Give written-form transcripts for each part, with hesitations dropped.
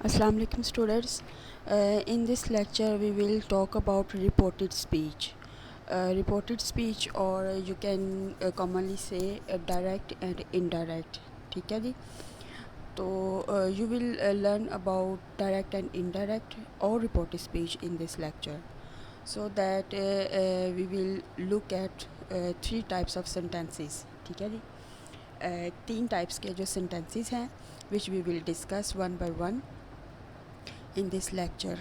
Assalamu alaikum students. In this lecture we will talk about reported speech. Reported speech, or you can commonly say direct and indirect. ठीक है जी. तो you will learn about direct and indirect or reported speech in this lecture. So that we will look at three types of sentences. ठीक है जी. तीन types के जो sentences हैं which we will discuss one by one in this lecture.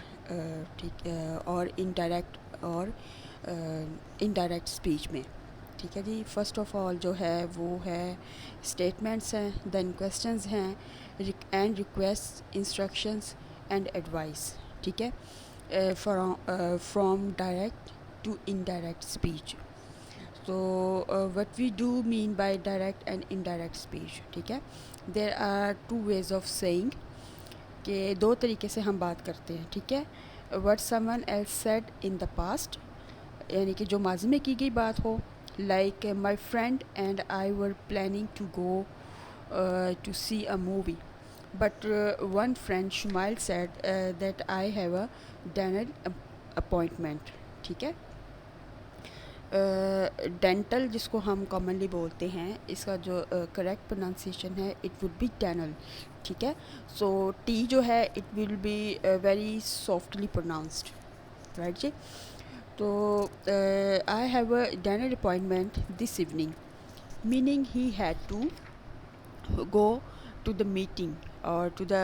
ठीक, और indirect speech में. ठीक है जी. फ़र्स्ट ऑफ ऑल जो है वो है स्टेटमेंट्स हैं, देन क्वेश्चंस हैं, and request, instructions and advice. ठीक है. From direct to indirect speech. तो what we do mean by direct and indirect speech. ठीक है. There are two ways of saying कि दो तरीके से हम बात करते हैं. ठीक है. What someone else said in the past, यानी कि जो माजी में की गई बात हो, like my friend and I were planning to go to see a movie, but one friend Shumail said that I have a dental appointment. ठीक है. डेंटल जिसको हम कॉमनली बोलते हैं, इसका जो करेक्ट प्रोनाउंसिएशन है इट वुड बी डेनल. ठीक है. सो टी जो है it will be very softly pronounced. Right जी. तो I have a dental appointment this evening, meaning he had to go to the meeting or to the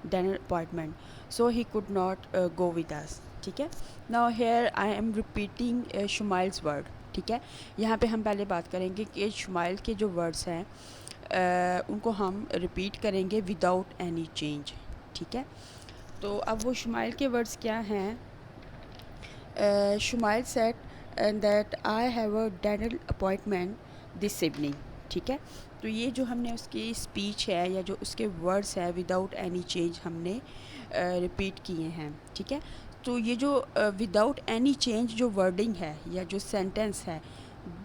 dental appointment, so he could not go with us. ठीक है. Now here I am repeating Shumail's word. ठीक है. यहाँ पे हम पहले बात करेंगे कि शुमाइल के जो वर्ड्स हैं उनको हम रिपीट करेंगे विदाउट एनी चेंज. ठीक है. तो अब वो शुमाइल के वर्ड्स क्या हैं. Shumail said that I have a dental appointment this evening. ठीक है. तो ये जो हमने उसकी स्पीच है या जो उसके वर्ड्स हैं विदाउट एनी चेंज हमने रिपीट किए हैं. ठीक है. तो ये जो विदाउट एनी चेंज जो वर्डिंग है या जो सेंटेंस है,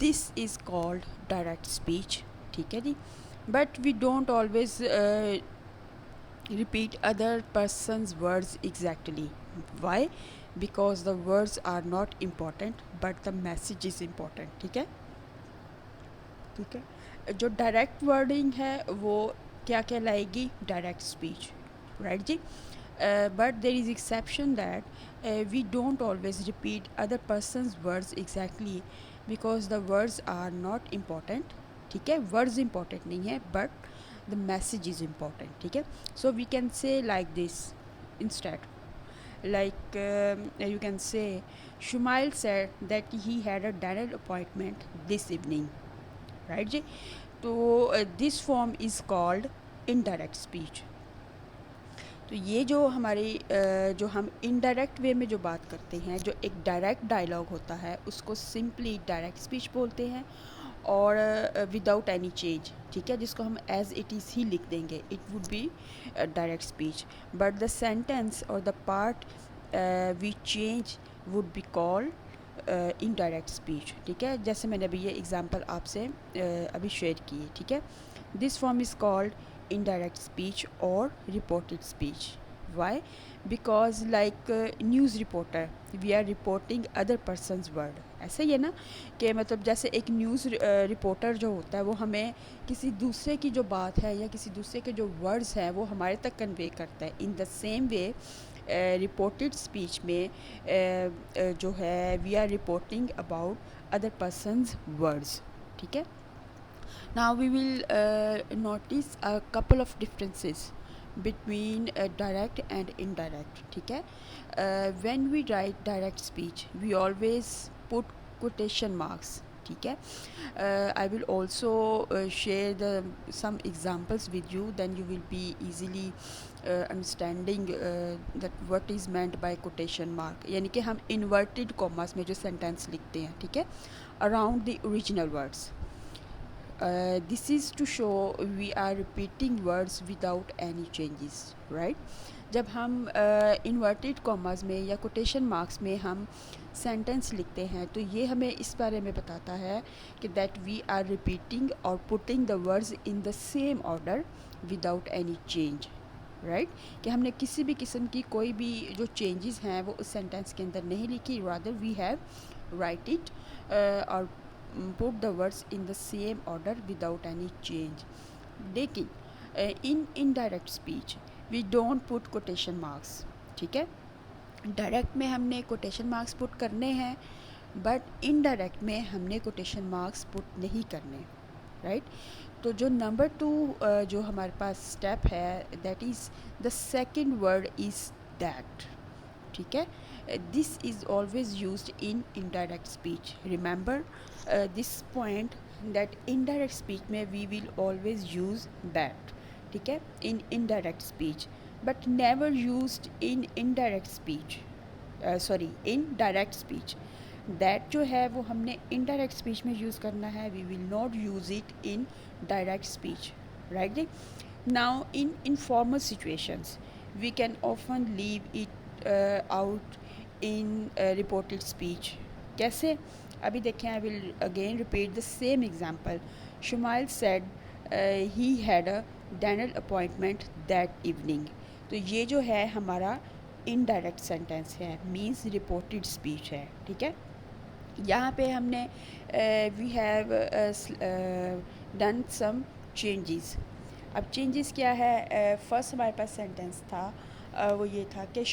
this is called direct speech. ठीक है जी. But we don't always repeat other person's words exactly. Why? Because the words are not important but the message is important. ठीक है. ठीक है. जो डायरेक्ट वर्डिंग है वो क्या कहलाएगी, डायरेक्ट स्पीच. राइट जी. But there is exception that we don't always repeat other persons words exactly because the words are not important. ठीक है. वर्ड्स इम्पॉर्टेंट नहीं है but the message is important. ठीक है. So we can say like this instead, like you can say Shumail said that he had a dental appointment this evening. Right जी. तो this form is called indirect speech. तो ये जो हमारी जो हम इनडायरेक्ट वे में जो बात करते हैं, जो एक डायरेक्ट डायलॉग होता है उसको सिंपली डायरेक्ट स्पीच बोलते हैं, और विदाउट एनी चेंज. ठीक है. जिसको हम एज इट इज़ ही लिख देंगे, it would be direct speech. But the sentence और the part we change would be called indirect speech. ठीक है. जैसे मैंने अभी ये एग्जांपल आपसे अभी शेयर की है. ठीक है. This form is called indirect speech और reported speech. Why? Because like news reporter, we are reporting other person's word. ऐसा ही है ना कि मतलब जैसे एक न्यूज़ रिपोर्टर जो होता है वो हमें किसी दूसरे की जो बात है या किसी दूसरे के जो वर्ड्स हैं वो हमारे तक कन्वे करता है. In the same way reported speech में जो है we are reporting about other persons words. ठीक है. Now we will notice a couple of differences between direct and indirect. ठीक है. When we write direct speech, we always put quotation marks. ठीक है. I will also share some examples with you, then you will be easily understanding that what is meant by quotation mark. यानी कि हम inverted commas में जो sentence लिखते हैं. ठीक है. Around the original words. This is to show we are repeating words without any changes. right? जब हम इन्वर्टेड कॉमास में या कोटेशन मार्क्स में हम सेंटेंस लिखते हैं तो ये हमें इस बारे में बताता है कि दैट वी आर रिपीटिंग और putting the words in the same order without any change. Right कि हमने किसी भी किस्म की कोई भी जो चेंजेस हैं वो उस सेंटेंस के अंदर नहीं लिखी, rather we have write it और put the words in the same order without any change. लेकिन in indirect speech we don't put quotation marks, ठीक है। डायरेक्ट में हमने कोटेशन मार्क्स पुट करने हैं, बट इनडायरेक्ट में हमने कोटेशन मार्क्स पुट नहीं करने, राइट। तो जो नंबर 2 जो हमारे पास स्टेप है, that is the second word is that, ठीक है। This is always used in indirect speech, remember this point that indirect speech में we will always use that, ठीक है, in indirect speech, but never used in indirect speech, sorry in direct speech. That जो है वो हमने indirect speech में use करना है, we will not use it in direct speech, right. Now in informal situations we can often leave it out in reported speech. कैसे? अभी देखें, I will again repeat the same example. Shumail said he had a dental appointment that evening. तो ये जो है हमारा indirect sentence है, means reported speech है, ठीक है। यहाँ पे हमने we have done some changes. अब चेंजेस क्या है? फर्स्ट हमारे पास सेंटेंस था वो ये था कि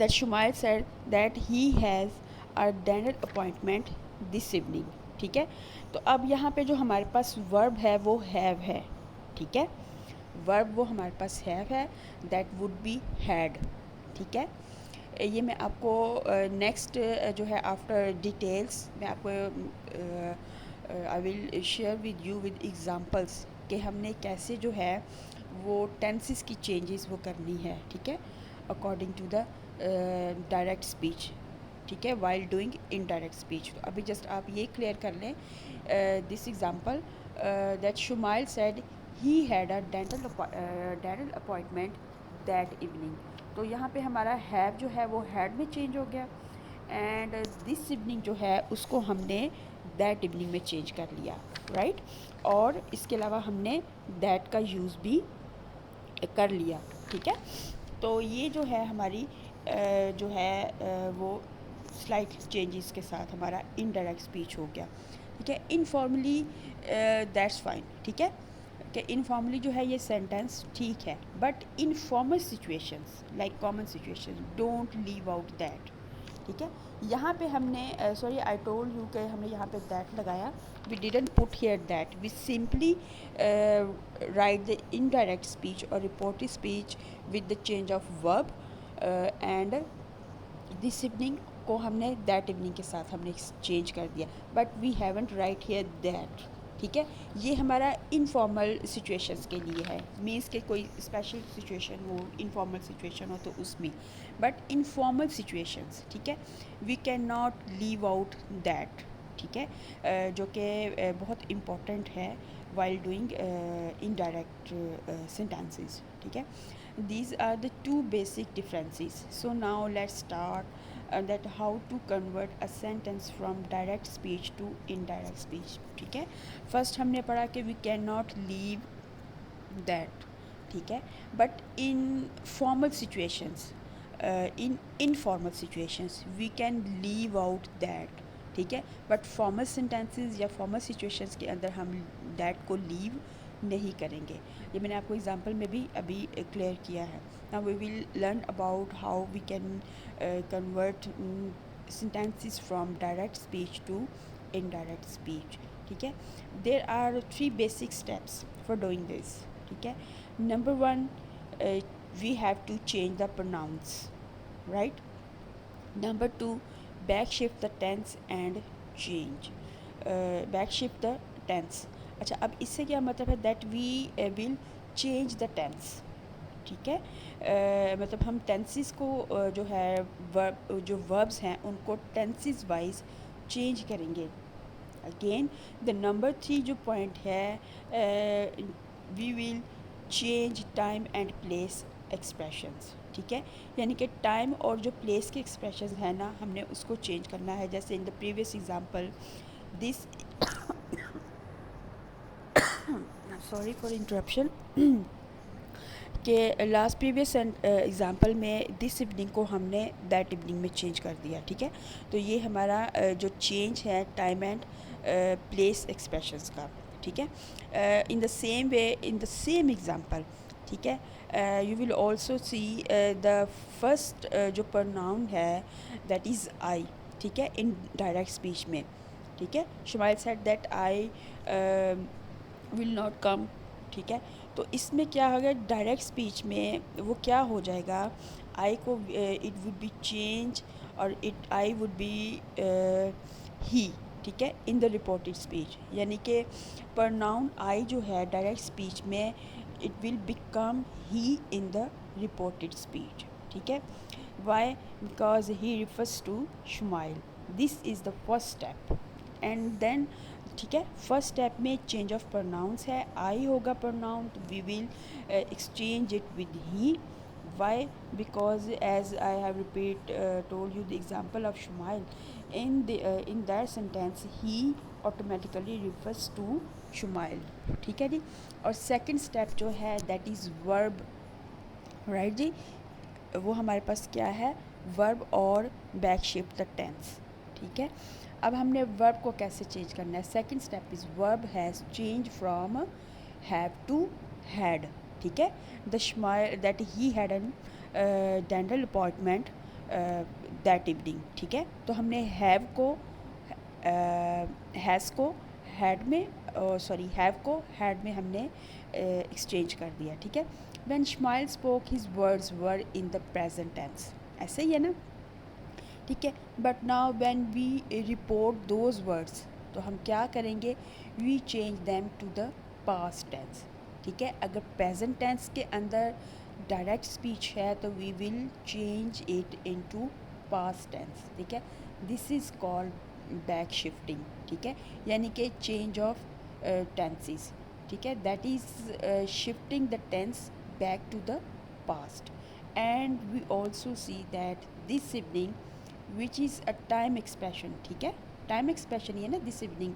Shumail said that he has a dental appointment this evening, ठीक है। तो अब यहाँ पे जो हमारे पास वर्ब है वो हैव है, ठीक है। वर्ब वो हमारे पास हैव है, दैट वुड बी हैड, ठीक है। ये मैं आपको नेक्स्ट जो है आफ्टर डिटेल्स मैं आपको I will share with you with examples कि हमने कैसे जो है वो टेंसेस की चेंजेस वो करनी है, ठीक है, according to the direct speech, ठीक है, वाइल डूइंग इनडायरेक्ट स्पीच। तो अभी जस्ट आप ये क्लियर कर लें this example that Shumail said he had a dental appointment that evening. तो यहाँ पे हमारा हैव जो है वो हैड में चेंज हो गया, एंड दिस इवनिंग जो है उसको हमने दैट इवनिंग में चेंज कर लिया, राइट। और इसके अलावा हमने दैट का यूज़ भी कर लिया, ठीक है। तो ये जो है हमारी जो है वो स्लाइट चेंजेस के साथ हमारा इनडायरेक्ट स्पीच हो गया, ठीक है। इनफॉर्मली दैट्स फाइन, ठीक है, कि इनफॉर्मली जो है ये सेंटेंस ठीक है, but informal situations like common situations don't leave out that, ठीक है। यहाँ पे हमने सॉरी आई टोल्ड यू कि हमने यहाँ पे दैट लगाया, we didn't put here that, we simply write the indirect speech और reported speech with the change of verb and this evening को हमने दैट इवनिंग के साथ हमने चेंज कर दिया, but we haven't write here that, ठीक है। ये हमारा इनफॉर्मल सिचुएशंस के लिए है, मीन्स के कोई स्पेशल सिचुएशन हो, इनफॉर्मल सिचुएशन हो तो उसमें, बट इनफॉर्मल सिचुएशंस, ठीक है, we can not leave out that, ठीक है, जो कि बहुत इम्पोर्टेंट है वाइल डूइंग इनडायरेक्ट सेंटेंसेस, ठीक है। These are the two basic differences. So now let's start that how to convert a sentence from direct speech to indirect speech, ठीक है। फर्स्ट हमने पढ़ा कि we cannot leave that, ठीक है, but in formal situations in informal situations we can leave out that, ठीक है, but formal sentences या फॉर्मल सिचुएशंस के अंदर हम दैट को लीव नहीं करेंगे। ये मैंने आपको एग्जांपल में भी अभी क्लियर किया है। Now we will learn about how we can convert sentences from direct speech to indirect speech, ठीक है। There are 3 basic steps for doing this, ठीक है। Number 1, we have to change the pronouns, right. Number 2, backshift the tense and change, backshift the tense। अच्छा, अब इससे क्या मतलब है? That we will change the tense, ठीक है। मतलब हम टेंसेस को जो है वर्ब जो वर्ब्स हैं उनको टेंसेस वाइज चेंज करेंगे। अगेन द नंबर 3 जो पॉइंट है, we will change time and place expressions, ठीक है। यानी कि टाइम और जो प्लेस के एक्सप्रेशंस हैं ना, हमने उसको चेंज करना है। जैसे in the previous example this sorry for interruption कि लास्ट प्रीवियस एग्ज़ाम्पल में दिस इवनिंग को हमने दैट इवनिंग में चेंज कर दिया, ठीक है। तो ये हमारा जो चेंज है टाइम एंड प्लेस एक्सप्रेशंस का, ठीक है। In the same way in the same example, ठीक है, you will also see the first जो प्रोनाउन है दैट इज़ आई, ठीक है, इन डायरेक्ट स्पीच में, ठीक है। Shumail said that I will not come, ठीक है। तो इसमें क्या होगा, डायरेक्ट स्पीच में वो क्या हो जाएगा, आई को इट वुड बी चेंज और इट आई वुड बी ही, ठीक है, इन द रिपोर्टेड स्पीच। यानी कि प्रोनाउन आई जो है डायरेक्ट स्पीच में it will become he in the reported speech, ठीक है। Why? Because he refers to Shumail. This is the first step and then, ठीक है, फर्स्ट स्टेप में चेंज ऑफ प्रोनाउंस है, आई होगा प्रोनाउन, तो we will exchange it with he. Why? Because as I have repeat told you the example of Shumail, in that sentence he automatically refers to Shumail, ठीक है जी। और second step जो है that is verb, right जी। वो हमारे पास क्या है, वर्ब और बैक शिफ्ट द टेंस, ठीक है। अब हमने वर्ब को कैसे चेंज करना है, second step is verb has change from have to had, ठीक है। The Shumail that he had an dental appointment that evening, ठीक है। तो हमने हैव को हैज़ को हैड में, सॉरी हैव को हैड में हमने एक्सचेंज कर दिया, ठीक है। When Shumail spoke his words were in the present tense, ऐसे ही है ना, ठीक है। But now when we report those words, तो हम क्या करेंगे, we change them to the past tense, ठीक है। अगर प्रेजेंट टेंस के अंदर डायरेक्ट स्पीच है तो we will change it into past tense, ठीक है। This is called back shifting, ठीक है, यानी कि चेंज ऑफ टेंसेस, ठीक है। That is shifting the tense back to the past. And we also see that this evening which is a time expression, ठीक है, टाइम एक्सप्रेशन ये ना, this evening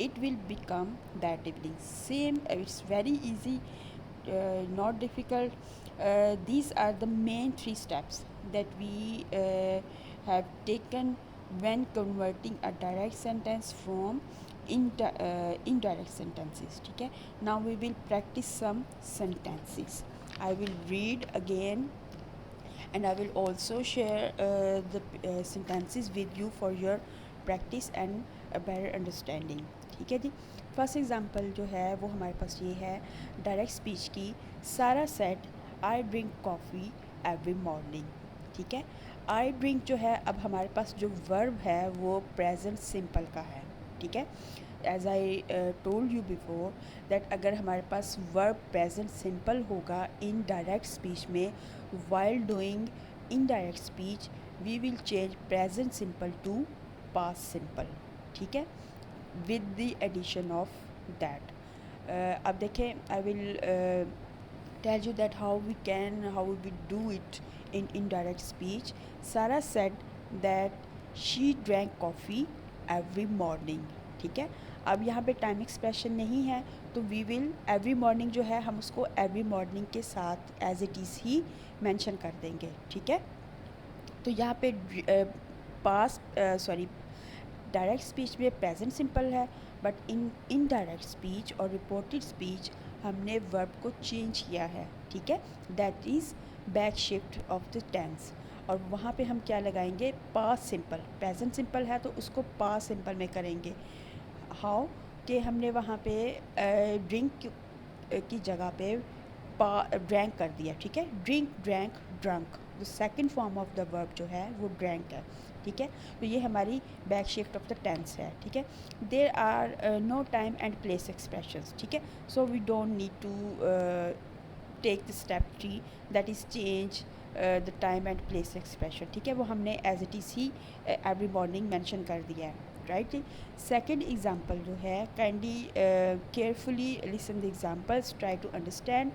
it will become that evening, same, it's very easy, not difficult. These are the main three steps that we have taken when converting a direct sentence from indirect sentences, ठीक है। Now we will practice some sentences. I will read again and I will also share the sentences with you for your practice and a better understanding, ठीक है जी। First example जो है वो हमारे पास ये है डायरेक्ट स्पीच की, सारा said I drink coffee every morning, ठीक है। आई ड्रिंक जो है, अब हमारे पास जो वर्ब है वो प्रेजेंट सिंपल का है, ठीक है। As I told you before that अगर हमारे पास वर्ब प्रेजेंट सिंपल होगा इन डायरेक्ट स्पीच में, while doing indirect speech we will change present simple to past simple, ठीक है, with the addition of that. अब देखें, I will tell you that how we will do it in indirect speech. Sarah said that she drank coffee every morning, ठीक है। अब यहाँ पे time expression नहीं है तो वी विल एवरी मॉर्निंग जो है हम उसको एवरी मॉर्निंग के साथ as it is he mention कर देंगे, ठीक है। तो यहाँ पे डायरेक्ट स्पीच में प्रेजेंट सिंपल है, बट इन इनडायरेक्ट स्पीच और रिपोर्टेड स्पीच हमने वर्ब को चेंज किया है, ठीक है। That is back shift of the tense, और वहाँ पे हम क्या लगाएंगे, पास्ट सिंपल। प्रेजेंट सिंपल है तो उसको पास्ट सिंपल में करेंगे। हाउ कि हमने वहाँ पे ड्रिंक की जगह पे ड्रैंक कर दिया, ठीक है। Drink, drank, drunk, the second form of the verb जो है वो ड्रैंक है, ठीक है। तो ये हमारी back shift of the tense है, ठीक है। There are no time and place expressions, ठीक है। So we don't need to take the step 3 that is change the time and place expression, ठीक है। वो हमने as it is he every morning mention कर दिया है, राइट। सेकेंड एग्जाम्पल जो है, kindly carefully listen the examples, try to understand,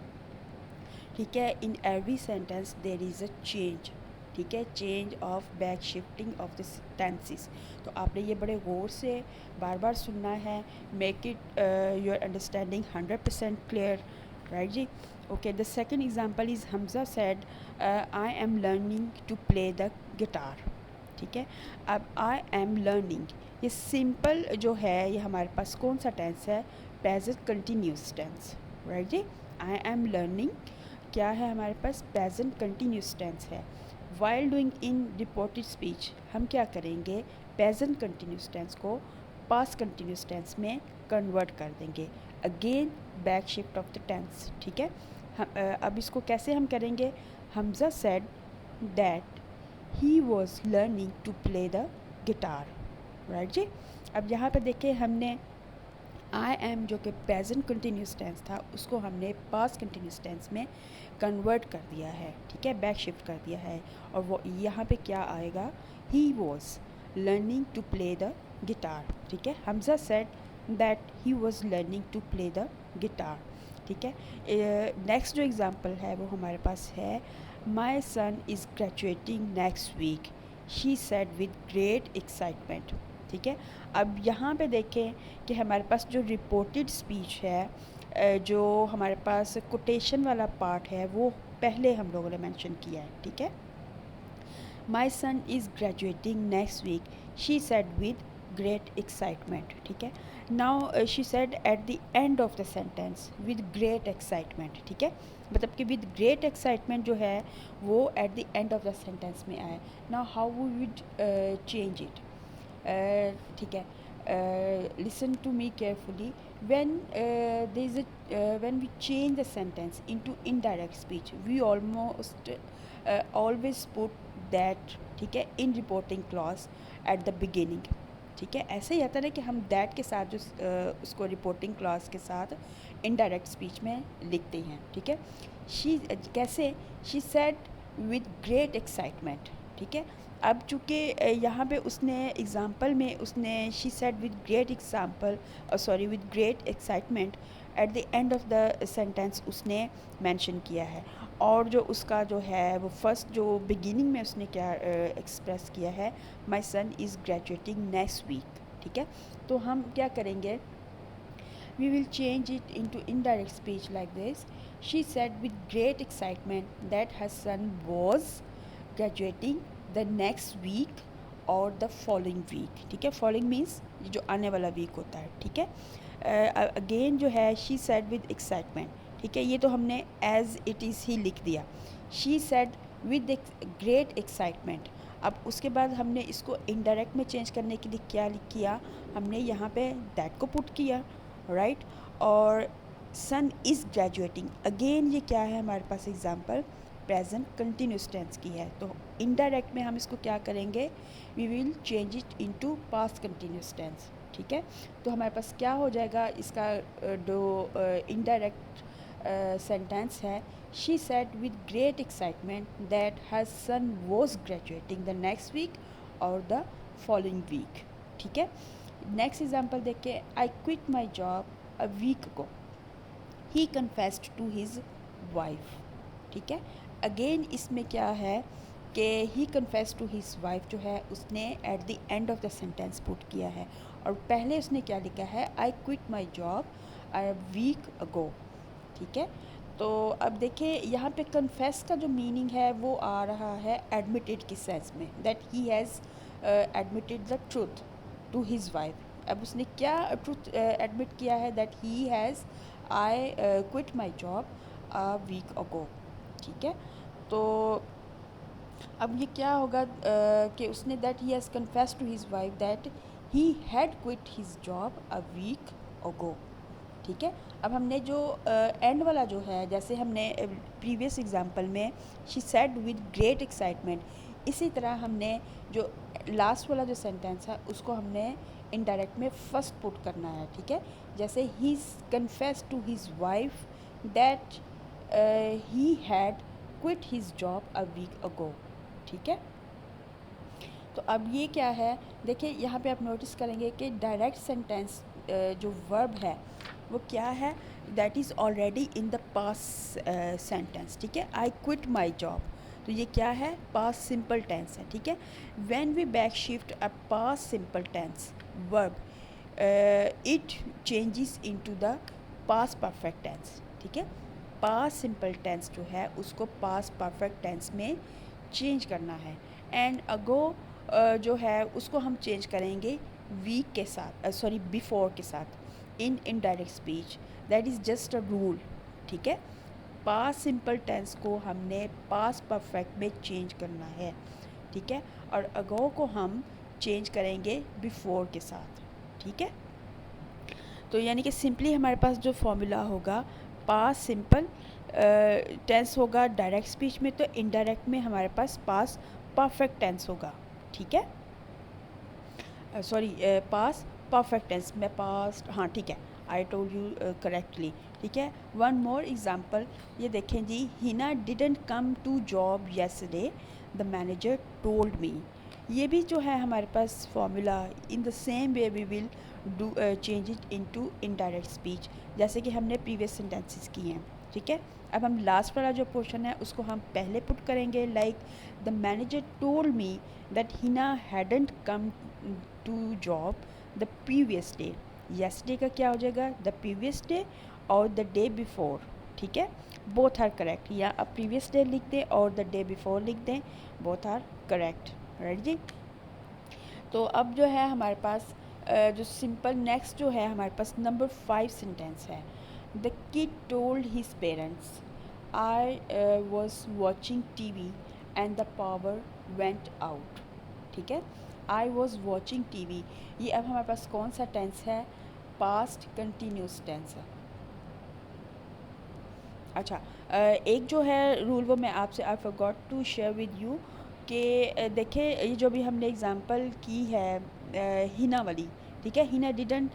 ठीक है। In every sentence there is a change, ठीक है, change of back shifting of the tenses. तो आपने ये बड़े गौर से बार बार सुनना है, make it your understanding 100% clear, right जी। Okay, the second example is Hamza said I am learning to play the guitar. ठीक है, अब आई एम लर्निंग, ये सिंपल जो है ये हमारे पास कौन सा टेंस है, प्रेजेंट कंटिन्यूस टेंस, राइट जी। आई एम लर्निंग क्या है हमारे पास, प्रेजेंट कंटिन्यूस टेंस है। While doing in reported speech हम क्या करेंगे, प्रेजेंट कंटिन्यूस टेंस को पास्ट कंटिन्यूस टेंस में कन्वर्ट कर देंगे, again back shift of the tense. ठीक है, अब इसको कैसे हम करेंगे, Hamza said that he was learning to play the guitar, right जी। अब यहाँ पे देखिए हमने आई एम जो कि प्रेजेंट कंटिन्यूस टेंस था उसको हमने पास्ट कंटिन्यूस टेंस में कन्वर्ट कर दिया है, ठीक है, बैक शिफ्ट कर दिया है। और वो यहाँ पे क्या आएगा, he was learning to play the guitar. ठीक है, Hamza said that he was learning to play the guitar. ठीक है, नेक्स्ट जो एग्ज़ाम्पल है वो हमारे पास है, my son is graduating next week, she said with great excitement. ठीक है, अब यहाँ पे देखें कि हमारे पास जो रिपोर्टेड स्पीच है, जो हमारे पास कोटेशन वाला पार्ट है वो पहले हम लोगों ने मेंशन किया है। ठीक है, my son is graduating next week, she said with great excitement. ठीक है, now she said at the end of the sentence with great excitement. ठीक है, मतलब कि विद ग्रेट एक्साइटमेंट जो है वो at the end of the sentence में आए। Now how we would change it, ठीक है, listen to me carefully, when there is when we change the sentence into indirect speech we almost always put that, ठीक है, in reporting clause at the beginning। ठीक है, ऐसे ही आता है कि हम दैट के साथ जो उसको रिपोर्टिंग क्लॉज के साथ इनडायरेक्ट स्पीच में लिखते हैं। ठीक है, शी कैसे, she said with great excitement. ठीक है, अब चूँकि यहाँ पे उसने एग्ज़ाम्पल में उसने she said with great example sorry with great excitement eight the end of the sentence उसने मेंशन किया है, और जो उसका जो है वो फर्स्ट जो बिगिनिंग में उसने क्या एक्सप्रेस किया है, my son is graduating next week. ठीक है, तो हम क्या करेंगे, we will change it into indirect speech like this, she said with great excitement that her son was graduating the next week और द फॉलोइंग वीक। ठीक है, following means जो आने वाला वीक होता है। ठीक है, अगेन जो है शी सेड विद एक्साइटमेंट। ठीक है, ये तो हमने एज इट इज़ ही लिख दिया, she said with great excitement. अब उसके बाद हमने इसको इनडायरेक्ट में चेंज करने के लिए क्या किया, हमने यहाँ पे दैट को पुट किया, राइट। और सन इज़ ग्रेजुएटिंग, अगेन ये क्या है हमारे पास एग्जांपल प्रेजेंट कंटिन्यूस टेंस की है, तो इनडायरेक्ट में हम इसको क्या करेंगे, we will change it into past continuous tense. ठीक है, तो हमारे पास क्या हो जाएगा, इसका जो इनडायरेक्ट सेंटेंस है, she said with great excitement that her son was graduating the next week और द फॉलोइंग वीक। ठीक है, नेक्स्ट एग्जाम्पल देखिए, I quit my job a week को, he confessed to his wife. ठीक है, again इसमें क्या है कि he confess to his wife जो है उसने at the end of the sentence put किया है, और पहले उसने क्या लिखा है, I quit my job a week ago. ठीक है, तो अब देखिए यहाँ पे कन्फेस का जो मीनिंग है वो आ रहा है एडमिटेड के सेंस में, that he has admitted the truth to his wife. अब उसने क्या ट्रूथ एडमिट किया है, that he has I quit my job a week ago. ठीक है, तो अब ये क्या होगा कि उसने that he has confess to his wife that he had quit his job a week ago. ठीक है, अब हमने जो एंड वाला जो है, जैसे हमने प्रीवियस एग्जांपल में she said with great excitement, इसी तरह हमने जो लास्ट वाला जो सेंटेंस है उसको हमने इनडायरेक्ट में फर्स्ट पुट करना है। ठीक है, जैसे he confess to his wife that he had quit his job a week ago. ठीक है, तो अब ये क्या है, देखिए यहाँ पे आप नोटिस करेंगे कि डायरेक्ट सेंटेंस जो वर्ब है वो क्या है, that is already in the past sentence. ठीक है, आई क्विट माई जॉब, तो ये क्या है, पास्ट सिंपल टेंस है, ठीक है। When we back shift a past simple tense verb it changes into the past perfect tense, ठीक है। पास्ट सिंपल टेंस जो है उसको पास्ट परफेक्ट टेंस में चेंज करना है, एंड अगो जो है उसको हम चेंज करेंगे वीक के साथ, सॉरी बिफोर के साथ, इन indirect speech. That is just a rule, ठीक है। पास्ट सिंपल टेंस को हमने पास्ट परफेक्ट में चेंज करना है, ठीक है, और अगो को हम चेंज करेंगे बिफोर के साथ, ठीक है। तो यानी कि सिंपली हमारे पास जो फॉर्मूला होगा, पास्ट सिंपल टेंस होगा डायरेक्ट स्पीच में, तो इनडायरेक्ट में हमारे पास पास्ट परफेक्ट टेंस होगा, ठीक है। सॉरी पास्ट परफेक्ट टेंस में पास्ट, हाँ ठीक है, आई टोल्ड यू करेक्टली, ठीक है। वन मोर एग्जांपल, ये देखें जी, Hina didn't come to job yesterday, the manager told me. ये भी जो है हमारे पास formula, in the same way we will do change it into indirect speech, जैसे कि हमने प्रीवियस सेंटेंसेस किए हैं, ठीक है। अब हम लास्ट वाला जो पोर्शन है उसको हम पहले पुट करेंगे, like the manager told me that Hina hadn't come to job the previous day. Yesterday का क्या हो जाएगा, द प्रीवियस डे और द डे बिफोर, ठीक है, बोथ आर करेक्ट। या अब प्रीवियस डे लिख दें और द डे बिफोर लिख दें, बोथ आर करेक्ट, राइट जी। तो अब जो है हमारे पास जो सिंपल नेक्स्ट जो है हमारे पास नंबर 5 सेंटेंस है। The kid told his parents I was watching TV and the power went out, ठीक है। आई वॉज वॉचिंग टीवी, ये अब हमारे पास कौन सा टेंस है, पास्ट कंटिन्यूस टेंस है। अच्छा, एक जो है रूल वो मैं आपसे I forgot to share with you कि देखें, ये जो भी हमने एग्जांपल की है हिना वाली, ठीक है, Hina didn't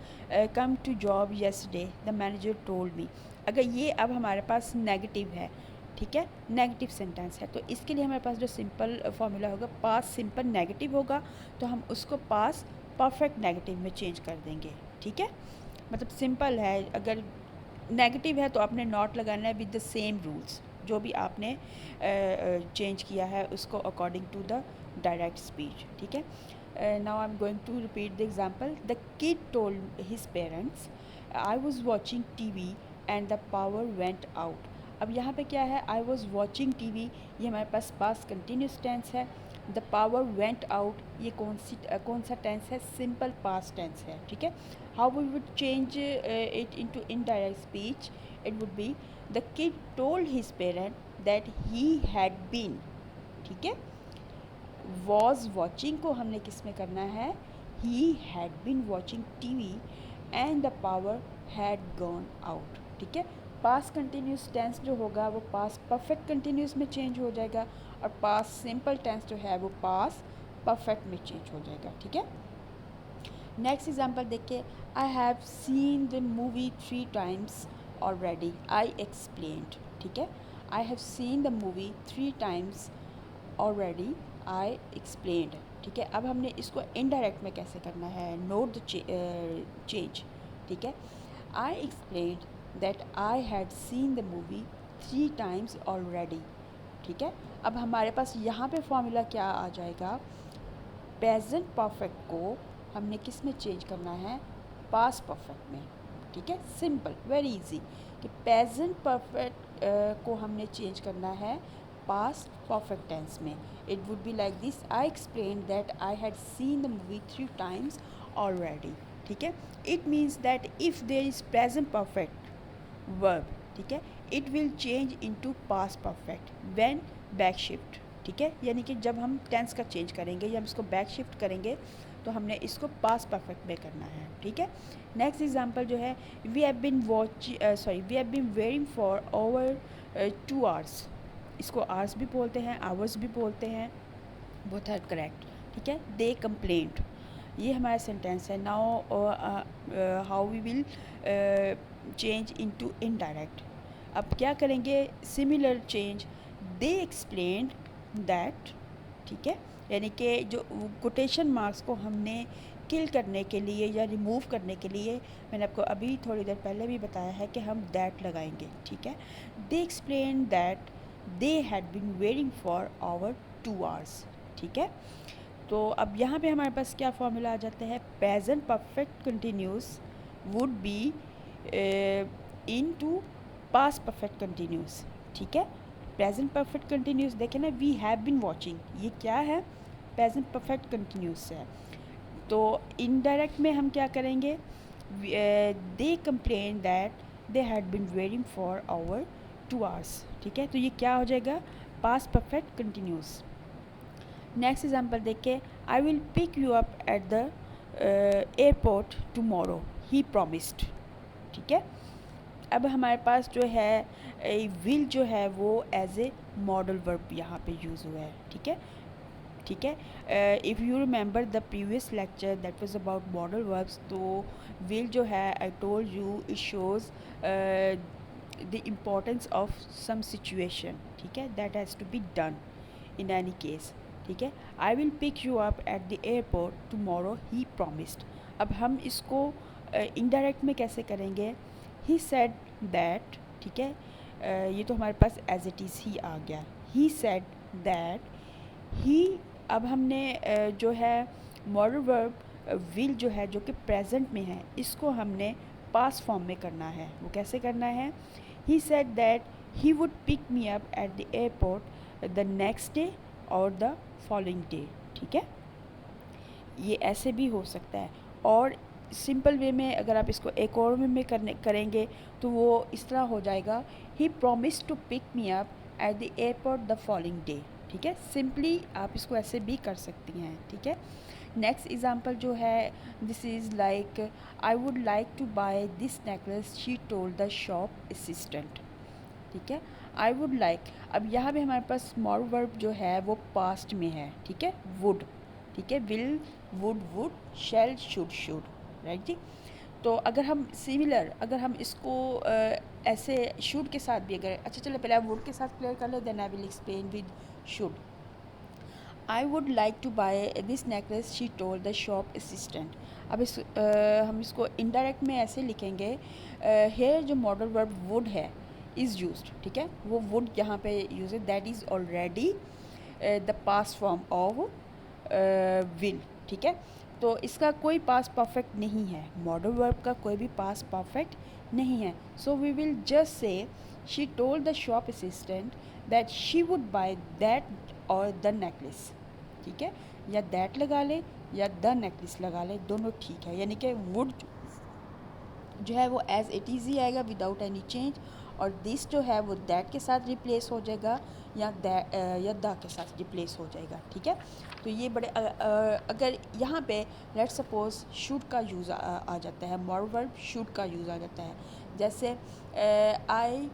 come to job yesterday, the manager told me. अगर ये अब हमारे पास नेगेटिव है, ठीक है, नेगेटिव सेंटेंस है, तो इसके लिए हमारे पास जो सिंपल फार्मूला होगा, पास्ट सिंपल नेगेटिव होगा, तो हम उसको पास्ट परफेक्ट नेगेटिव में चेंज कर देंगे, ठीक है। मतलब सिंपल है, अगर नेगेटिव है तो आपने नॉट लगाना है विद द सेम रूल्स, जो भी आपने चेंज किया है उसको according to the direct speech, ठीक है। Now I am going to repeat the example, the kid told his parents I was watching TV and the power went out. अब यहाँ पे क्या है, आई वॉज वॉचिंग टीवी, ये हमारे पास past continuous tense है। द पावर वेंट आउट, ये कौन सा टेंस है, सिंपल पास्ट टेंस है, ठीक है। How we would change it into indirect speech, it would be the kid told his parent that he had been, ठीक है। वॉज वॉचिंग को हमने किस में करना है, he had been watching TV and the power had gone out, ठीक है। पास्ट कंटिन्यूस टेंस जो होगा वो पास्ट परफेक्ट कंटिन्यूस में चेंज हो जाएगा, और पास्ट सिंपल टेंस जो है वो पास्ट परफेक्ट में चेंज हो जाएगा, ठीक है। नेक्स्ट एग्जांपल देखिए, I have seen the movie 3 times already, I explained, ठीक है। I have seen the movie 3 times already, I explained, ठीक है। अब हमने इसको इनडायरेक्ट में कैसे करना है, नोट द चेंज, ठीक है। I explained that I had seen the movie 3 times already, ठीक है। अब हमारे पास यहाँ पे फॉर्मूला क्या आ जाएगा, प्रेजेंट परफेक्ट को हमने किस में चेंज करना है, पास्ट परफेक्ट में, ठीक है। सिंपल, वेरी इजी, कि प्रेजेंट परफेक्ट को हमने चेंज करना है पास्ट परफेक्ट टेंस में। It would be like this, I explain that I had seen the movie 3 times already, ठीक है। It means that if there is present perfect verb, ठीक है, it will change into past perfect when back shift, ठीक है। यानी कि जब हम टेंस का चेंज करेंगे या हम इसको बैक शिफ्ट करेंगे तो हमने इसको पास्ट परफेक्ट में करना है, ठीक है। नेक्स्ट एग्जांपल जो है, we have been wearing for over 2 hours, इसको आवर्स भी बोलते हैं, आवर्स भी बोलते हैं, बोथ आर करेक्ट, ठीक है। दे कंप्लेंट, ये हमारा सेंटेंस है। Now how we will change into indirect, अब क्या करेंगे, similar change, they explained that, ठीक है। यानी कि जो कोटेशन मार्क्स को हमने किल करने के लिए या रिमूव करने के लिए, मैंने आपको अभी थोड़ी देर पहले भी बताया है कि हम दैट लगाएंगे, ठीक है। They explain that they had been waiting for our 2 hours। ठीक है, तो अब यहाँ पे हमारे पास क्या फॉर्मूला आ जाता है, present perfect continuous would be into past perfect continuous. ठीक है, प्रेजेंट परफेक्ट कंटिन्यूस देखें ना, वी हैव बीन वॉचिंग, ये क्या है, प्रेजेंट परफेक्ट कंटिन्यूस है। तो इनडायरेक्ट में हम क्या करेंगे, they complain that they had been waiting for our 2 hours। ठीक है, तो ये क्या हो जाएगा, past perfect continuous. Next example देखिए, I will pick you up at the airport tomorrow he promised. ठीक है, अब हमारे पास जो है विल जो है वो एज ए मॉडल वर्ब यहाँ पे यूज़ हुआ है। ठीक है, ठीक है, if you remember the previous lecture that was about modal verbs, तो विल जो है I told you it shows the importance of some situation. ठीक है, that has to be done in any case. ठीक है, I will pick you up at the airport tomorrow he promised. अब हम इसको इनडायरेक्ट में कैसे करेंगे, ही सेड दैट। ठीक है, ये तो हमारे पास एज इट इज़ ही आ गया, ही सेड दैट ही। अब हमने जो है मॉडल वर्ब विल जो है जो कि प्रेजेंट में है, इसको हमने पास्ट फॉर्म में करना है। वो कैसे करना है, he said that he would pick me up at the airport the next day और द फॉलोइंग डे। ठीक है, ये ऐसे भी हो सकता है, और सिंपल वे में अगर आप इसको एक और वे में करेंगे तो वो इस तरह हो जाएगा, he promise to pick me up at the airport the following day. ठीक है, सिंपली आप इसको ऐसे भी कर सकती हैं। ठीक है, नेक्स्ट एग्जांपल जो है, this is like I would like to buy this necklace she told the shop assistant. ठीक है, आई वुड लाइक, अब यहाँ पे हमारे पास मॉडल वर्ब जो है वो पास्ट में है। ठीक है, वुड। ठीक है, will, would, shall, should, right जी। तो अगर हम सिमिलर, अगर हम इसको ऐसे शुड के साथ भी अगर, अच्छा चलो पहले आप वुड के साथ क्लियर कर लो, then I will explain with should. I would like to buy this necklace she told the shop assistant. अब हम इसको इनडायरेक्ट में ऐसे लिखेंगे, हेयर जो मॉडल वर्ब वुड है इज़ यूज्ड। ठीक है, वो वुड यहाँ पे यूज है, that is already the past form of will. ठीक है, तो इसका कोई पास्ट परफेक्ट नहीं है, मॉडल वर्ब का कोई भी पास्ट परफेक्ट नहीं है। So we will just say she told the shop assistant that she would buy that और द नेकलेस। ठीक है, या दैट लगा ले या द नेकलेस लगा ले, दोनों ठीक है, यानी कि वुड जो है वो एज इट इज़ ही आएगा विदाउट एनी चेंज, और दिस जो है वो दैट के साथ रिप्लेस हो जाएगा या द के साथ रिप्लेस हो जाएगा। ठीक है, तो ये बड़े अगर यहाँ पे लेट सपोज शुड का यूज़ आ जाता है, मॉडल वर्ब शुड का यूज़ आ जाता है, जैसे आई,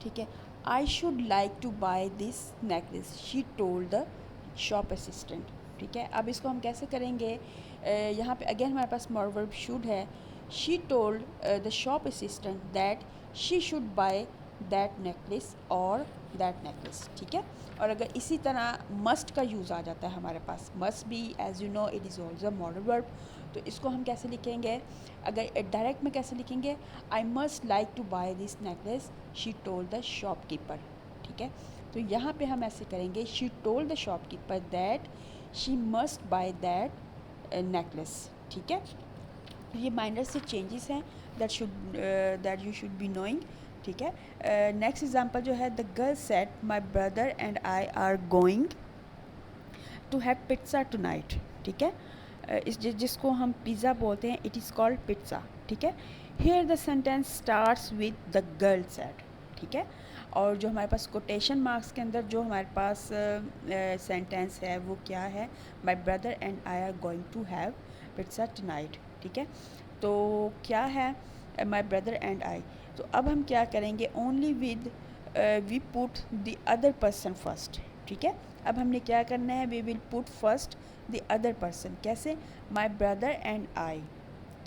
ठीक है, I should like to buy this necklace she told the shop assistant. ठीक है, अब इसको हम कैसे करेंगे, यहाँ पे अगेन हमारे पास मॉडल वर्ब शुड है, she told the shop assistant that she should buy that necklace और दैट नेकलेस। ठीक है, और अगर इसी तरह मस्ट का यूज़ आ जाता है हमारे पास, मस्ट भी as you know it is also modal verb, तो इसको हम कैसे लिखेंगे, अगर डायरेक्ट में कैसे लिखेंगे, I must like to buy this necklace she told the shopkeeper. ठीक है, तो यहाँ पे हम ऐसे करेंगे, she told the shopkeeper that she must buy that necklace. ठीक है, तो ये माइनर से चेंजेस हैं that you should be knowing. ठीक है, नेक्स्ट एग्जांपल जो है, the girl said my brother and I are going to have pizza tonight. ठीक है, जिसको हम पिज़्ज़ा बोलते हैं, इट इज़ कॉल्ड पिज़्ज़ा। ठीक है, here the sentence starts with the girl said. ठीक है, और जो हमारे पास कोटेशन मार्क्स के अंदर जो हमारे पास सेंटेंस है वो क्या है, my brother and I are going to have pizza tonight. ठीक है, तो क्या है माय ब्रदर एंड आई, तो अब हम क्या करेंगे, only with we put the other person first. ठीक है, अब हमने क्या करना है, we will put first the other person, कैसे, माय ब्रदर एंड आई।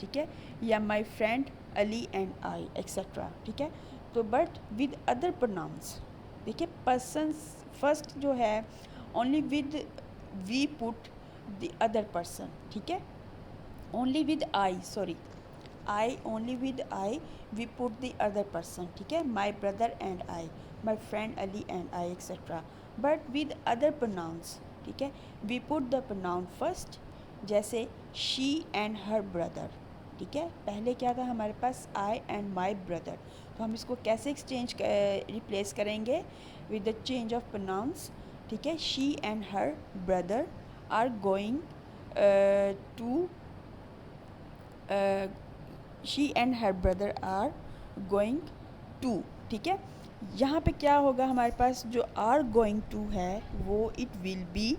ठीक है, या my friend Ali and I etcetera. ठीक है, तो बट विद अदर प्रोनाउंस, देखिए पर्सन फर्स्ट जो है only with we put the other person. ठीक है, only with I, sorry, I, only with I we put the other person, ठीक है, my brother and I, my friend Ali and I, etc. But with other pronouns, ठीक है, we put the pronoun first, जैसे she and her brother, ठीक है, पहले क्या था हमारे पास I and my brother, तो हम इसको कैसे एक्सचेंज रिप्लेस करेंगे with the change of pronouns, ठीक है, she and her brother are going to she and her brother are going to, ठीक है, यहाँ पे क्या होगा हमारे पास जो आर गोइंग टू है वो it will be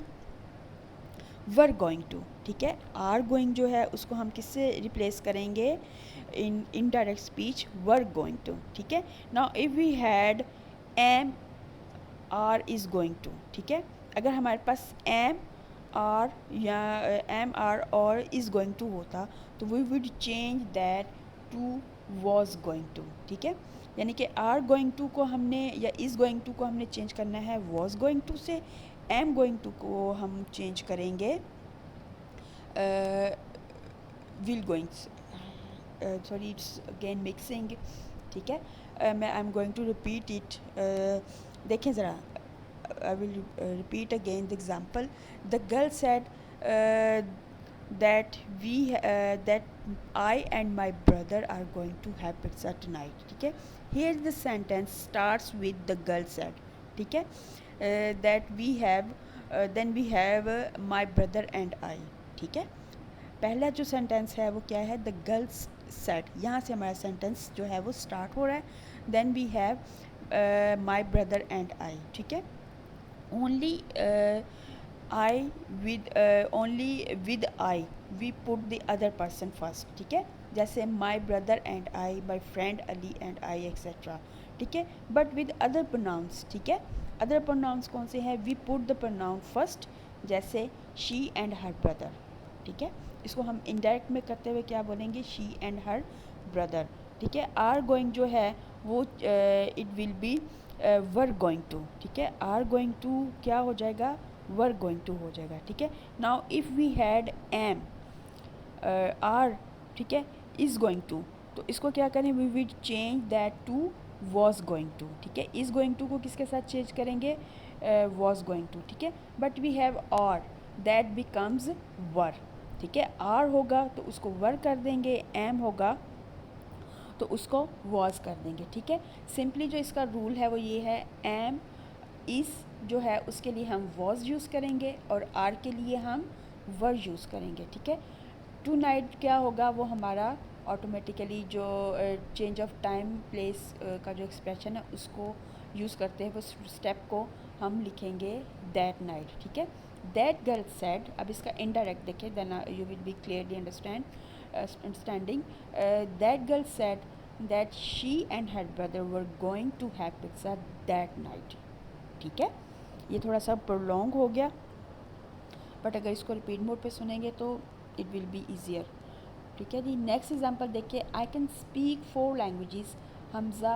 were going to, ठीक है, आर गोइंग जो है उसको हम किससे रिप्लेस करेंगे in indirect speech were going to, ठीक है। Now if we had am are is going to, ठीक है, अगर हमारे पास एम आर या एम आर और इज़ गोइंग टू होता तो we would change that to was going to, ठीक है, यानी कि आर गोइंग टू को हमने या इज़ गोइंग टू को हमने चेंज करना है वॉज गोइंग टू से, एम गोइंग टू को हम चेंज करेंगे will going, sorry it's again mixing, ठीक है, मैं I am going to repeat it, देखें ज़रा, I will repeat again the example, the girl said that we that I and my brother are going to have pizza tonight, ठीक है, here the sentence starts with the girl said, ठीक है, that we have then we have my brother and I, ठीक है, पहला जो sentence है वो क्या है, द गर्ल्स सेड, यहाँ से हमारा सेंटेंस जो है वो स्टार्ट हो रहा है, then we have my brother and I, ठीक है, only I with only with I we put the other person first, ठीक है, जैसे my brother and I, my friend Ali and I etcetera, ठीक है, बट विद अदर प्रोनाउंस, ठीक है, other pronounce कौन से हैं, we put the pronoun first, जैसे शी एंड हर ब्रदर, ठीक है, इसको हम इनडायरेक्ट में करते हुए क्या बोलेंगे, शी एंड हर ब्रदर, ठीक है, आर गोइंग जो है वो it will be were going to, ठीक है, आर गोइंग टू क्या हो जाएगा, वर गोइंग टू हो जाएगा, ठीक है। Now if we had am are, ठीक है, इज़ गोइंग टू, तो इसको क्या करें, we will change that to was going to, ठीक है, इज़ गोइंग टू को किसके साथ चेंज करेंगे, वॉज गोइंग टू, ठीक है, but we have are that becomes were, ठीक है, आर होगा तो उसको वर कर देंगे, एम होगा तो उसको वॉज कर देंगे, ठीक है, सिंपली जो इसका रूल है वो ये है, एम इस जो है उसके लिए हम वॉज यूज़ करेंगे और आर के लिए हम वर यूज़ करेंगे, ठीक है, टू नाइट क्या होगा वो हमारा ऑटोमेटिकली जो चेंज ऑफ टाइम प्लेस का जो एक्सप्रेशन है उसको यूज़ करते हैं वो स्टेप को हम लिखेंगे दैट नाइट, ठीक है, दैट गर्ल सेड, अब इसका इनडायरेक्ट देखें then you will be clearly understanding, that girl said that she and her brother were going to have pizza that night, ठीक है, ये थोड़ा सा प्रोलॉन्ग हो गया बट अगर इसको रिपीट मोड पे सुनेंगे तो इट विल बी ईजियर, ठीक है जी। नेक्स्ट एग्जांपल देखिए, I can speak 4 languages, Hamza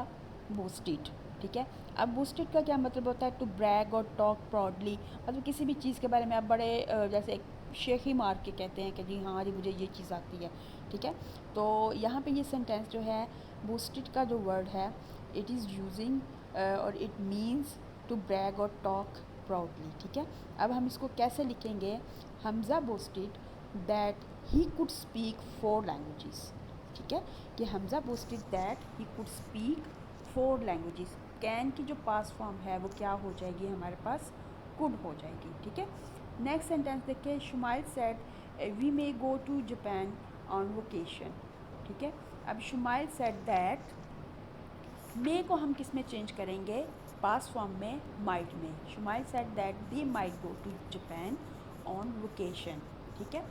boasted, ठीक है, अब बोस्टेड का क्या मतलब होता है, टू ब्रैग और टॉक प्राउडली, मतलब किसी भी चीज़ के बारे में आप बड़े जैसे एक शेखी मार के कहते हैं कि जी हाँ जी मुझे ये चीज़ आती है, ठीक है, तो यहाँ पे ये सेंटेंस जो है बोस्टेड का जो वर्ड है इट इज़ यूजिंग और इट मीन्स टू ब्रैग और टॉक प्राउडली, ठीक है, अब हम इसको कैसे लिखेंगे, Hamza boasted that he could speak 4 languages, ठीक है, कि Hamza boasted that he could speak 4 languages, can की जो पास फॉर्म है वो क्या हो जाएगी हमारे पास, कुड हो जाएगी, ठीक है। नेक्स्ट सेंटेंस देखिए, Shumail said we may go to Japan on vocation, ठीक है, अब शुमाइल सेड दैट, मे को हम किस में चेंज करेंगे, पास फॉर्म में, माइट में, Shumail said that they might go to Japan on vocation, ठीक है,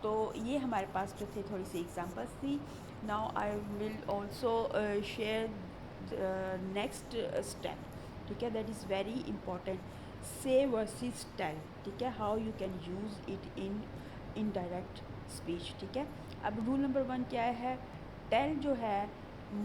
तो ये हमारे पास जो थे थोड़ी सी एग्जांपल्स थी। Now I will also share next step, ठीक है, that is very important, say versus tell, ठीक है, how you can use it in indirect speech, ठीक है। अब रूल नंबर 1 क्या है, टेल जो है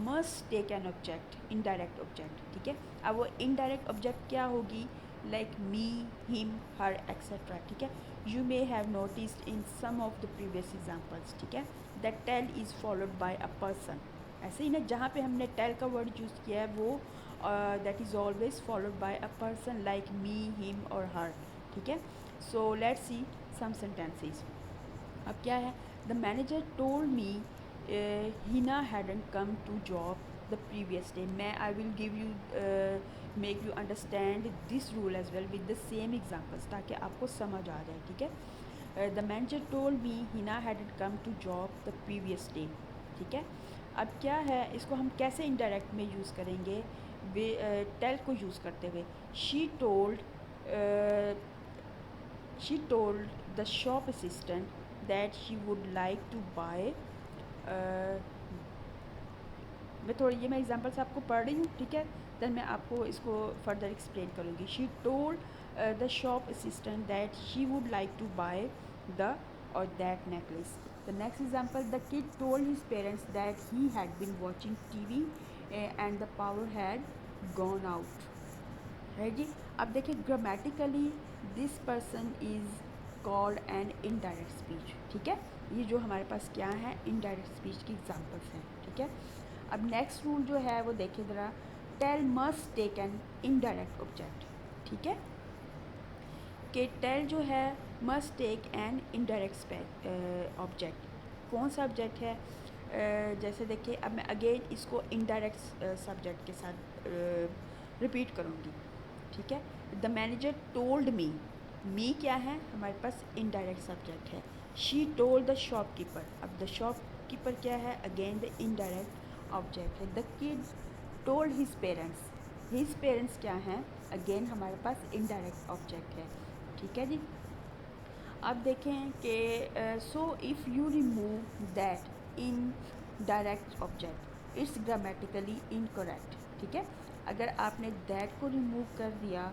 must take an object, indirect object, ठीक है, अब वो इनडायरेक्ट ऑब्जेक्ट क्या होगी, like me, him, her etcetera, ठीक है, you may have noticed in some of the previous examples, ठीक है, that tell is followed by a person. ऐसे ही ना, जहाँ पे हमने टेल का वर्ड यूज़ किया है वो that is always followed by a person like me, him और हर। ठीक है, so let's see some sentences. अब क्या है, the manager told me Hina hadn't come to job the previous day. मैं I will give you make you understand this rule as well with the same examples, ताकि आपको समझ आ जाए। ठीक है, the manager told me Hina hadn't come to job the previous day. ठीक है, अब क्या है, इसको हम कैसे इनडायरेक्ट में यूज़ करेंगे, टेल को यूज़ करते हुए। She told the shop assistant that she would like to buy. मैं एग्जांपल्स आपको पढ़ रही हूँ, ठीक है, देन मैं आपको इसको फर्दर एक्सप्लेन करूँगी। She told the shop assistant that she would like to buy the और that necklace. The next example, the kid told his parents that he had been watching TV and the power had gone out. है जी। अब देखिए, grammatically this person is called an indirect speech. ठीक है, ये जो हमारे पास क्या है, इनडायरेक्ट स्पीच की एग्जांपल्स हैं। ठीक है, अब नेक्स्ट रूल जो है वो देखिए ज़रा, tell must take an indirect object. ठीक है, कि टेल जो है must take an indirect object. कौन सा ऑब्जेक्ट है, जैसे देखिए, अब मैं अगेन इसको इनडायरेक्ट सब्जेक्ट के साथ रिपीट करूँगी। ठीक है, द मैनेजर टोल्ड मी क्या है, हमारे पास इनडायरेक्ट सब्जेक्ट है। शी टोल्ड द शॉपकीपर, अब द शॉपकीपर क्या है, अगेन द इनडायरेक्ट ऑब्जेक्ट है। The kid told his parents क्या हैं, अगेन हमारे पास इनडायरेक्ट ऑब्जेक्ट है। ठीक है जी। अब देखें कि so if you remove that indirect object it's grammatically incorrect. ठीक है, अगर आपने दैट को रिमूव कर दिया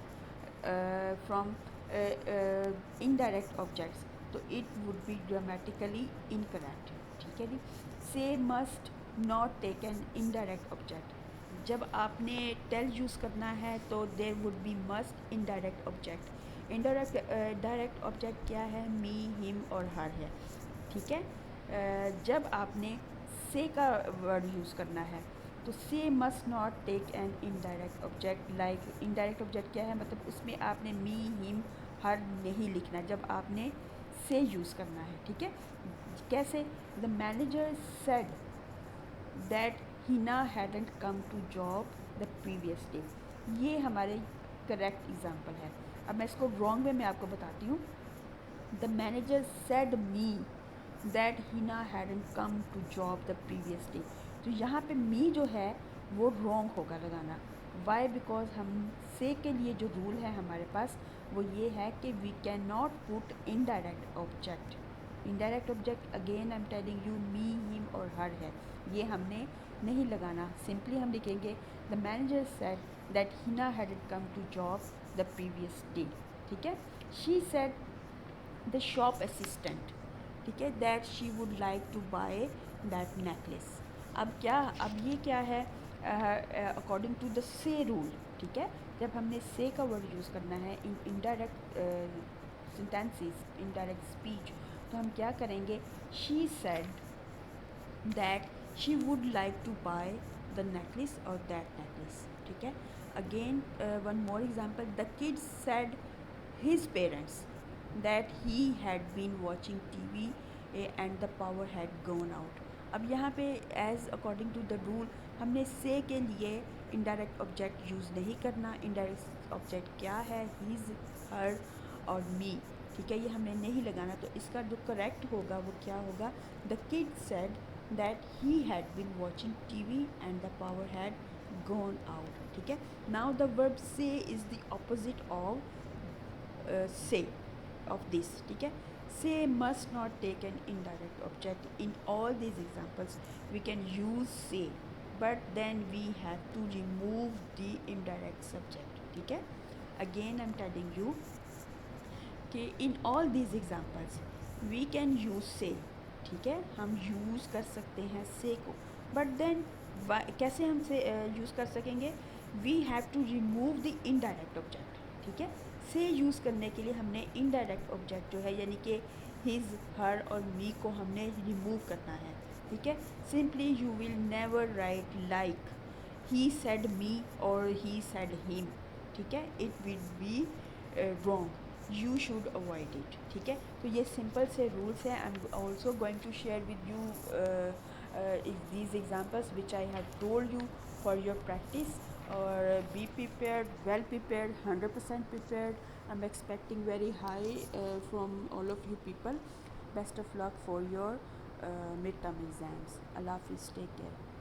फ्रॉम इनडायरेक्ट ऑब्जेक्ट्स तो it would be grammatically incorrect. ठीक है जी। Say must not take an indirect object, जब आपने टेल यूज़ करना है तो there would be must indirect object. Indirect direct object क्या है, मी, हिम और हर है। ठीक है, जब आपने से का वर्ड यूज़ करना है तो say must not take an indirect object. Like indirect object क्या है, मतलब उसमें आपने मी, हिम, हर नहीं लिखना जब आपने से यूज़ करना है। ठीक है, कैसे, the manager said that Hina hadn't come to job the previous day. ये हमारे करेक्ट एग्जाम्पल है। अब मैं इसको रॉन्ग वे में आपको बताती हूँ। The manager said me that Hina hadn't come to job the previous day. तो यहाँ पे मी जो है वो रॉन्ग होगा लगाना। वाई, बिकॉज हम से के लिए जो रूल है हमारे पास वो ये है कि we can not put indirect object. Indirect object again I am telling you me, him और हर है, ये हमने नहीं लगाना। सिंपली हम लिखेंगे the manager said that Hina hadn't come to job the previous day. ठीक है, she said the shop assistant, ठीक है, that she would like to buy that necklace. अब क्या, अब ये क्या है, according to the say rule. ठीक है, जब हमने से का वर्ड यूज़ करना है in indirect sentences, indirect speech, तो हम क्या करेंगे, she said that she would like to buy the necklace और दैट नेकलेस। ठीक है, again one more example, the kid said his parents that he had been watching TV and the power had gone out। अब यहाँ पे as according to the rule हमने से के लिए इनडायरेक्ट ऑब्जेक्ट यूज़ नहीं करना। इनडायरेक्ट ऑब्जेक्ट क्या है, हीज़, हर और मी। ठीक है, ये हमने नहीं लगाना। तो इसका जो करेक्ट होगा वो क्या होगा, the kid said that he had been watching TV and the power had gone out. ठीक है, now the verb say is the opposite of say of this। ठीक है, say must not take an indirect object। in all these examples we can use say, but then we have to remove the indirect subject। ठीक है, again I'm telling you कि in all these examples we can use say। ठीक है, हम use कर सकते हैं से को, but then कैसे हम से यूज़ कर सकेंगे, we have to remove the indirect object। ठीक है, से यूज़ करने के लिए हमने इनडायरेक्ट ऑब्जेक्ट जो है, यानी कि हिज, हर और मी को हमने रिमूव करना है, ठीक है। Simply you will never write like he said me और ही सेड हिम, ठीक है, it will be wrong, you should avoid it, ठीक है। तो ये सिंपल से रूल्स हैं। I am also going to share with you these examples which I have told you for your practice, or be prepared, well prepared, 100% prepared. I'm expecting very high from all of you people. Best of luck for your midterm exams. Allah Hafiz, take care.